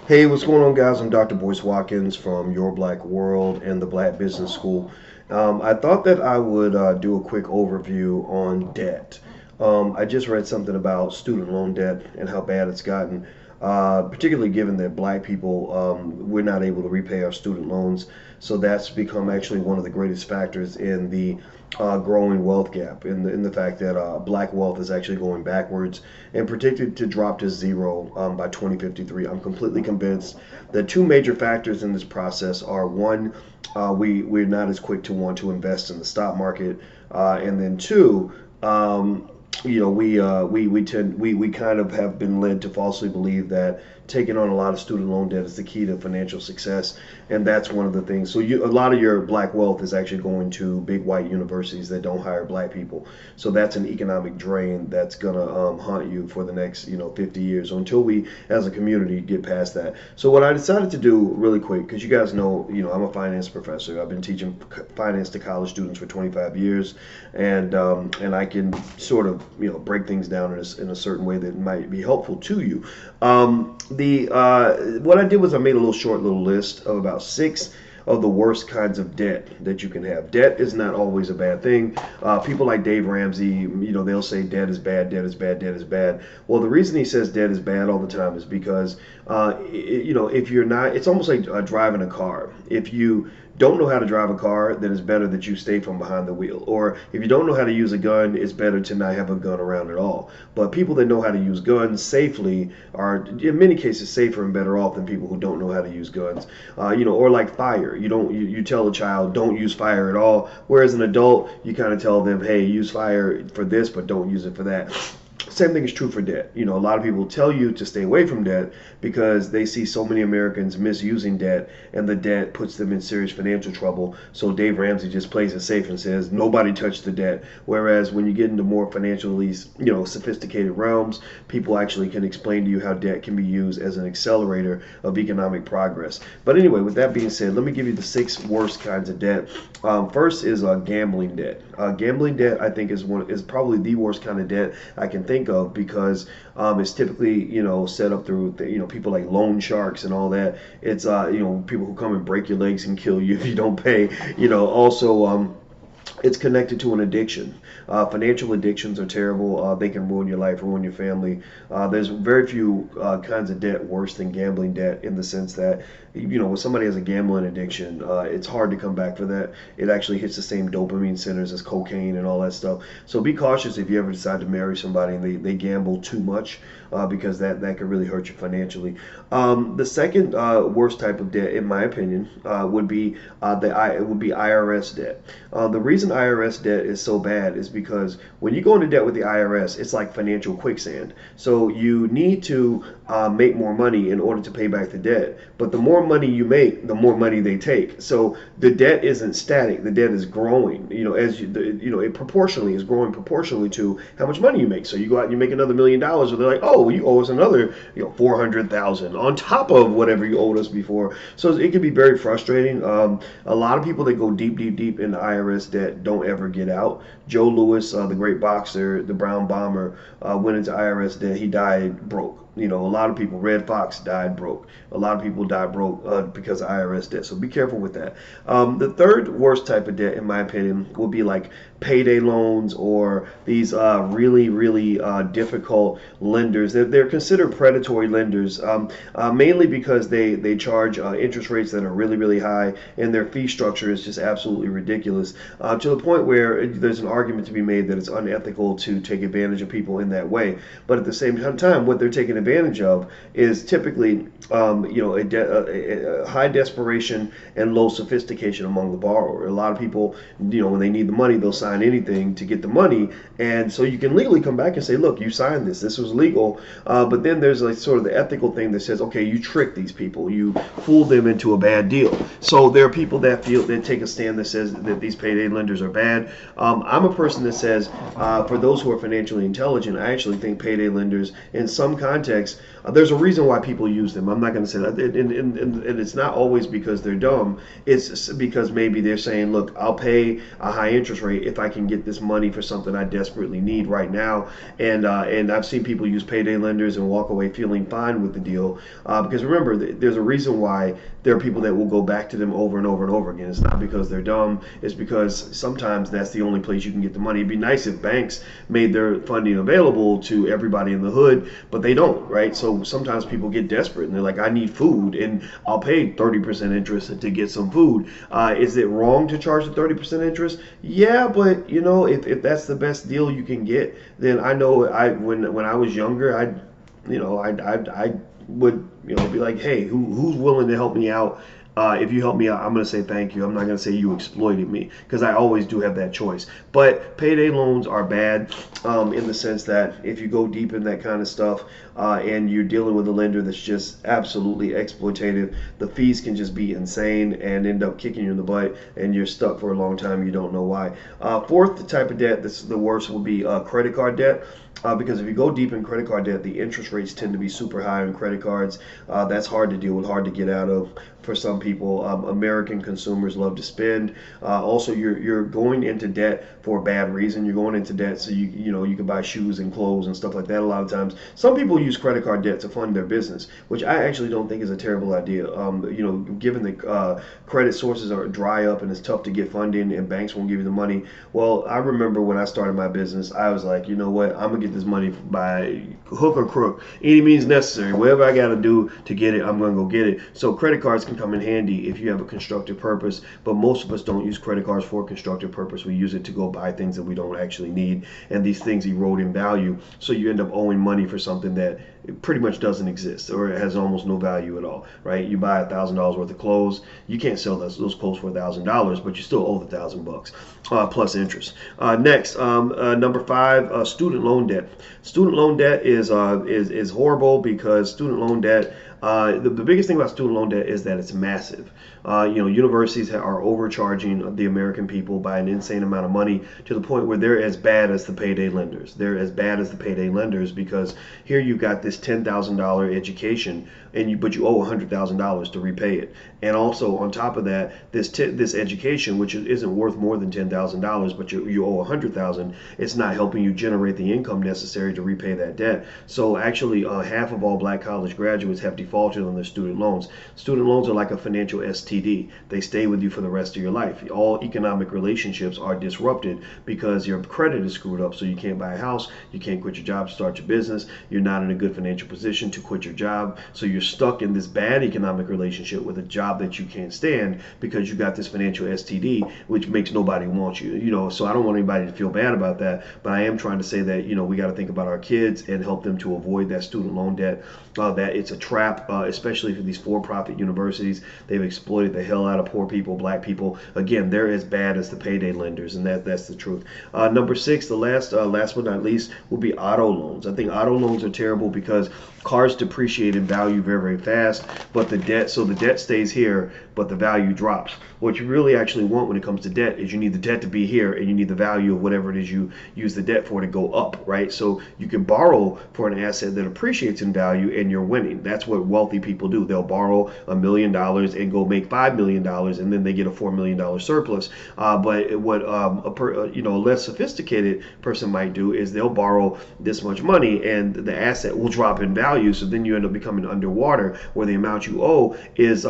Hey, what's going on, guys? I'm Dr. Boyce Watkins from Your Black World and the Black Business School. I thought that I would do a quick overview on debt. I just read something about student loan debt and how bad it's gotten, particularly given that black people, we're not able to repay our student loans. So that's become actually one of the greatest factors in the growing wealth gap, in the fact that black wealth is actually going backwards and predicted to drop to zero by 2053. I'm completely convinced that two major factors in this process are one, we're not as quick to want to invest in the stock market, and then two, we kind of have been led to falsely believe that taking on a lot of student loan debt is the key to financial success, and that's one of the things. So a lot of your black wealth is actually going to big white universities that don't hire black people. So that's an economic drain that's gonna haunt you for the next 50 years until we, as a community, get past that. So what I decided to do really quick, because you guys know, I'm a finance professor. I've been teaching finance to college students for 25 years, and I can sort of break things down in a certain way that might be helpful to you. The What I did was I made a little list of about six of the worst kinds of debt that you can have. Debt is not always a bad thing. People like Dave Ramsey, they'll say debt is bad, debt is bad, debt is bad. Well, the reason he says debt is bad all the time is because, if you're not, it's almost like driving a car. If you don't know how to drive a car, then it's better that you stay from behind the wheel. Or if you don't know how to use a gun, it's better to not have a gun around at all. But people that know how to use guns safely are, in many cases, safer and better off than people who don't know how to use guns. Or like fire. You tell a child don't use fire at all, whereas an adult you kind of tell them, hey, use fire for this, but don't use it for that. Same thing is true for debt. A lot of people tell you to stay away from debt because they see so many Americans misusing debt, and the debt puts them in serious financial trouble. So Dave Ramsey just plays it safe and says nobody touch the debt. Whereas when you get into more financially, sophisticated realms, people actually can explain to you how debt can be used as an accelerator of economic progress. But anyway, with that being said, let me give you the six worst kinds of debt. First is gambling debt. Gambling debt, I think, is probably the worst kind of debt I can think of because it's typically set up through people like loan sharks and all that. It's people who come and break your legs and kill you if you don't pay. Also. It's connected to an addiction. Financial addictions are terrible. They can ruin your life, ruin your family. There's very few kinds of debt worse than gambling debt in the sense that, when somebody has a gambling addiction, it's hard to come back for that. It actually hits the same dopamine centers as cocaine and all that stuff. So be cautious if you ever decide to marry somebody and they gamble too much, because that could really hurt you financially. The second worst type of debt, in my opinion, would be IRS debt. The reason IRS debt is so bad is because when you go into debt with the IRS, it's like financial quicksand. So you need to make more money in order to pay back the debt. But the more money you make, the more money they take. So the debt isn't static. The debt is growing. It proportionally is growing proportionally to how much money you make. So you go out and you make another $1,000,000, or they're like, oh, you owe us another 400,000 on top of whatever you owed us before. So it can be very frustrating. A lot of people that go deep into IRS debt don't ever get out. Joe Louis, the great boxer, the Brown Bomber, went into IRS debt. He died broke. A lot of people, Red Fox died broke. A lot of people die broke because of IRS debt. So be careful with that. The third worst type of debt, in my opinion, would be like payday loans or these really difficult lenders. They're considered predatory lenders, mainly because they charge interest rates that are really high, and their fee structure is just absolutely ridiculous, to the point where there's an argument to be made that it's unethical to take advantage of people in that way. But at the same time, what they're taking advantage of is typically a high desperation and low sophistication among the borrower. A lot of people, when they need the money, they'll sign anything to get the money, and so you can legally come back and say, look, you signed this was legal. But then there's like sort of the ethical thing that says, okay, you tricked these people, you fooled them into a bad deal. So there are people that take a stand that says that these payday lenders are bad. I'm a person that says, for those who are financially intelligent, I actually think payday lenders in some context context, there's a reason why people use them. I'm not going to say that, and it's not always because they're dumb. It's because maybe they're saying, look, I'll pay a high interest rate if I can get this money for something I desperately need right now. And I've seen people use payday lenders and walk away feeling fine with the deal, because remember, there's a reason why there are people that will go back to them over and over and over again. It's not because they're dumb. It's because sometimes that's the only place you can get the money. It'd be nice if banks made their funding available to everybody in the hood, but they don't, right? So sometimes people get desperate and they're like, I need food and I'll pay 30% interest to get some food. Is it wrong to charge the 30% interest? Yeah, but if that's the best deal you can get, then I know when I was younger, I would be like, hey, who's willing to help me out? If you help me out, I'm going to say thank you. I'm not going to say you exploited me, because I always do have that choice. But payday loans are bad in the sense that if you go deep in that kind of stuff and you're dealing with a lender that's just absolutely exploitative, the fees can just be insane and end up kicking you in the butt, and you're stuck for a long time. You don't know why. Fourth type of debt that's the worst would be credit card debt. Because if you go deep in credit card debt, the interest rates tend to be super high on credit cards. That's hard to deal with, hard to get out of for some people. American consumers love to spend. Also, you're going into debt for a bad reason. You're going into debt so you can buy shoes and clothes and stuff like that. A lot of times, some people use credit card debt to fund their business, which I actually don't think is a terrible idea. Given the credit sources are dry up and it's tough to get funding and banks won't give you the money. Well, I remember when I started my business, I was like, you know what, I'm gonna get this money by hook or crook, any means necessary. Whatever I got to do to get it, I'm going to go get it. So credit cards can come in handy if you have a constructive purpose, but most of us don't use credit cards for a constructive purpose. We use it to go buy things that we don't actually need, and these things erode in value, so you end up owing money for something that pretty much doesn't exist, or it has almost no value at all, right? You buy $1,000 worth of clothes, you can't sell those clothes for $1,000, but you still owe the $1,000 plus interest. Next, number 5, student loan debt. Student loan debt is horrible, because student loan debt, the biggest thing about student loan debt is that it's massive. Universities are overcharging the American people by an insane amount of money, to the point where they're as bad as the payday lenders. They're as bad as the payday lenders, because here you've got this $10,000 education, but you owe $100,000 to repay it. And also on top of that, this education, which isn't worth more than $10,000, but you owe $100,000, it's not helping you generate the income necessary to repay that debt. So actually, half of all black college graduates have defaulted on their student loans. Student loans are like a financial STD. They stay with you for the rest of your life. All economic relationships are disrupted because your credit is screwed up. So you can't buy a house, you can't quit your job to start your business, you're not in a good financial position to quit your job. So you're stuck in this bad economic relationship with a job that you can't stand, because you got this financial STD, which makes nobody want you. So I don't want anybody to feel bad about that, but I am trying to say that we got to think about our kids and help them to avoid that student loan debt. That it's a trap, especially for these for-profit universities. They've exploited the hell out of poor people, black people. Again, they're as bad as the payday lenders, and that's the truth. Number 6, the last but not least, will be auto loans. I think auto loans are terrible because cars depreciate in value very, very fast, but the debt stays here, but the value drops. What you really actually want when it comes to debt is you need the debt to be here, and you need the value of whatever it is you use the debt for to go up, right? So you can borrow for an asset that appreciates in value, and you're winning. That's what wealthy people do. They'll borrow $1 million and go make $5 million, and then they get a $4 million surplus. But what a less sophisticated person might do is they'll borrow this much money, and the asset will drop in value. So then you end up becoming underwater, where the amount you owe is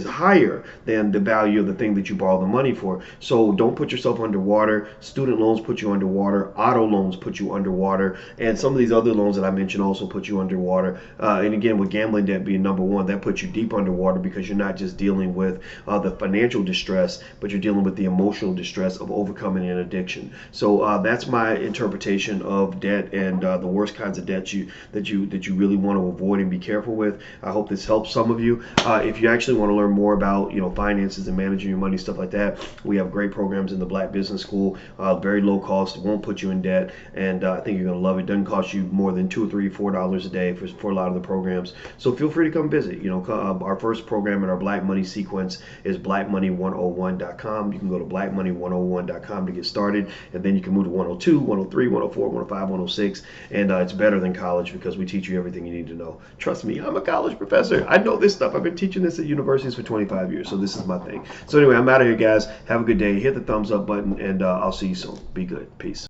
higher than the value of the thing that you borrow the money for. So don't put yourself underwater. Student loans put you underwater. Auto loans put you underwater, and some of these other loans that I mentioned also put you underwater. And again, with gambling debt being number 1, that puts you deep underwater, because you're not just dealing with the financial distress, but you're dealing with the emotional distress of overcoming an addiction. So that's my interpretation of debt, and the worst kinds of debt that you really want to avoid and be careful with. I hope this helps some of you. If you actually want to learn more about finances and managing your money, stuff like that, we have great programs in the Black Business School. Very low cost, won't put you in debt, and I think you're going to love it. Doesn't cost you more than $2 or $3, $4 a day for a lot of the programs. So feel free to come visit. Our first program in our Black Money sequence is blackmoney101.com. You can go to blackmoney101.com to get started, and then you can move to 102, 103, 104, 105, 106, and it's better than college, because because we teach you everything you need to know. Trust me, I'm a college professor. I know this stuff. I've been teaching this at universities for 25 years, so this is my thing. So anyway, I'm out of here, guys. Have a good day. Hit the thumbs up button, and I'll see you soon. Be good. Peace.